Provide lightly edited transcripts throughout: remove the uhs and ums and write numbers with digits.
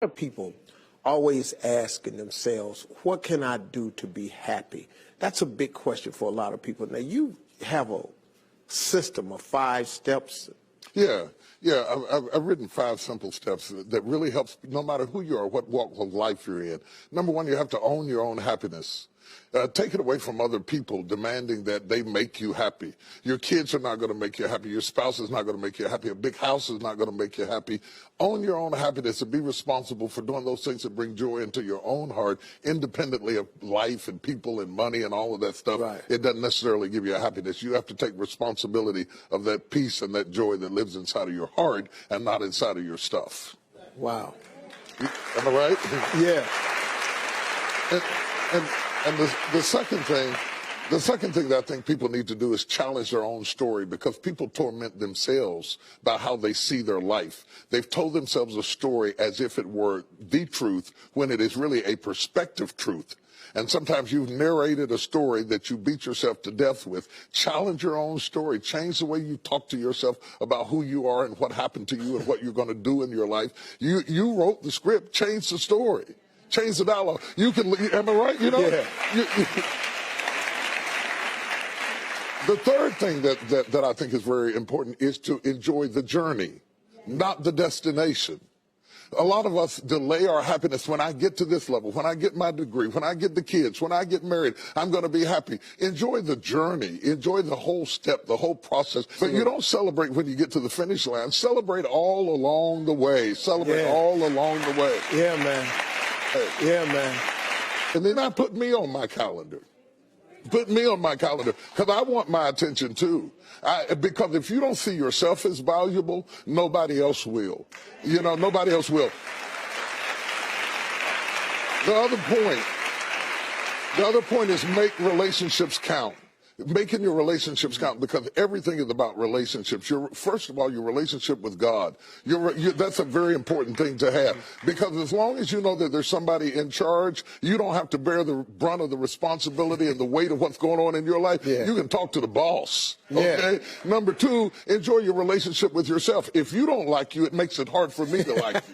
of people always asking themselves, what can I do to be happy? That's a big question for a lot of people. Now, you have a system of 5 steps. Yeah. I've written 5 simple steps that really helps no matter who you are, what walk of life you're in. Number 1, you have to own your own happiness. Take it away from other people demanding that they make you happy. Your kids are not going to make you happy. Your spouse is not going to make you happy. A big house is not going to make you happy. Own your own happiness and be responsible for doing those things that bring joy into your own heart, independently of life and people and money and all of that stuff. Right. It doesn't necessarily give you a happiness. You have to take responsibility of that peace and that joy that lives inside of your heart and not inside of your stuff. Wow. Am I right? Yeah. And the second thing that I think people need to do is challenge their own story, because people torment themselves by how they see their life. They've told themselves a story as if it were the truth when it is really a perspective truth. And sometimes you've narrated a story that you beat yourself to death with. Challenge your own story. Change the way you talk to yourself about who you are and what happened to you and what you're going to do in your life. You wrote the script. Change the story. Change the dialogue. You can, am I right? You know? Yeah. The third thing that I think is very important is to enjoy the journey, not the destination. A lot of us delay our happiness. When I get to this level, when I get my degree, when I get the kids, when I get married, I'm going to be happy. Enjoy the journey. Enjoy the whole step, the whole process. But you don't celebrate when you get to the finish line. Celebrate all along the way. Celebrate all along the way. Yeah, man. Yeah, man. And then I put me on my calendar. Put me on my calendar, because I want my attention too. Because if you don't see yourself as valuable, nobody else will. You know, nobody else will. The other point is make relationships count. Making your relationships count, because everything is about relationships. First of all, your relationship with God. That's a very important thing to have, because as long as you know that there's somebody in charge, you don't have to bear the brunt of the responsibility and the weight of what's going on in your life. Yeah. You can talk to the boss. Okay. Yeah. Number 2, enjoy your relationship with yourself. If you don't like you, it makes it hard for me to like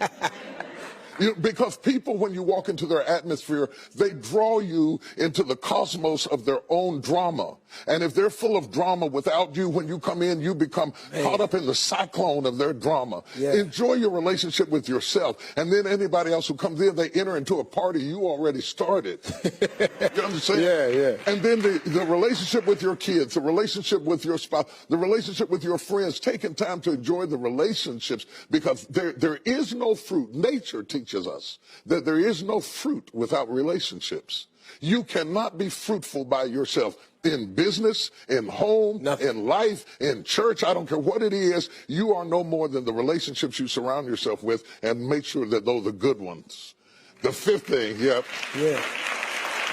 you. Because people, when you walk into their atmosphere, they draw you into the cosmos of their own drama. And if they're full of drama without you, when you come in, you become caught up in the cyclone of their drama. Yeah. Enjoy your relationship with yourself. And then anybody else who comes in, they enter into a party you already started. You understand? Yeah. And then the relationship with your kids, the relationship with your spouse, the relationship with your friends, taking time to enjoy the relationships, because there is no fruit. Nature teaches us that there is no fruit without relationships. You cannot be fruitful by yourself. In business, in home, in life, in church, I don't care what it is, you are no more than the relationships you surround yourself with, and make sure that those are good ones. The 5th thing, Yeah.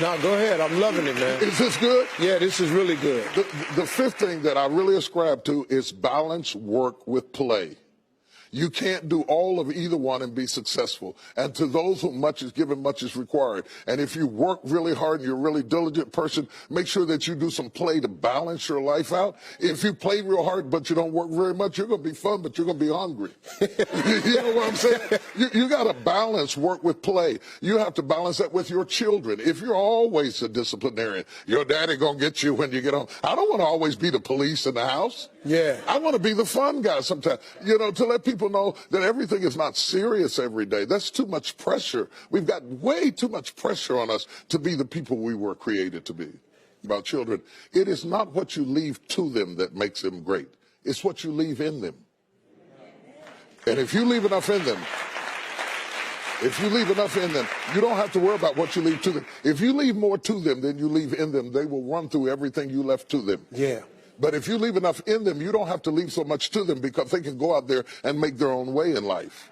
No, go ahead. I'm loving it, man. Is this good? Yeah, this is really good. The 5th thing that I really ascribe to is balance work with play. You can't do all of either one and be successful. And to those whom much is given, much is required. And if you work really hard and you're a really diligent person, make sure that you do some play to balance your life out. If you play real hard but you don't work very much, you're going to be fun, but you're going to be hungry. You know what I'm saying? You got to balance work with play. You have to balance that with your children. If you're always a disciplinarian, your daddy going to get you when you get home. I don't want to always be the police in the house. Yeah. I want to be the fun guy sometimes, you know, to let people know that everything is not serious every day. That's too much pressure. We've got way too much pressure on us to be the people we were created to be. About children, it is not what you leave to them that makes them great. It's what you leave in them. And if you leave enough in them, you don't have to worry about what you leave to them. If you leave more to them than you leave in them, they will run through everything you left to them. Yeah. But if you leave enough in them, you don't have to leave so much to them, because they can go out there and make their own way in life.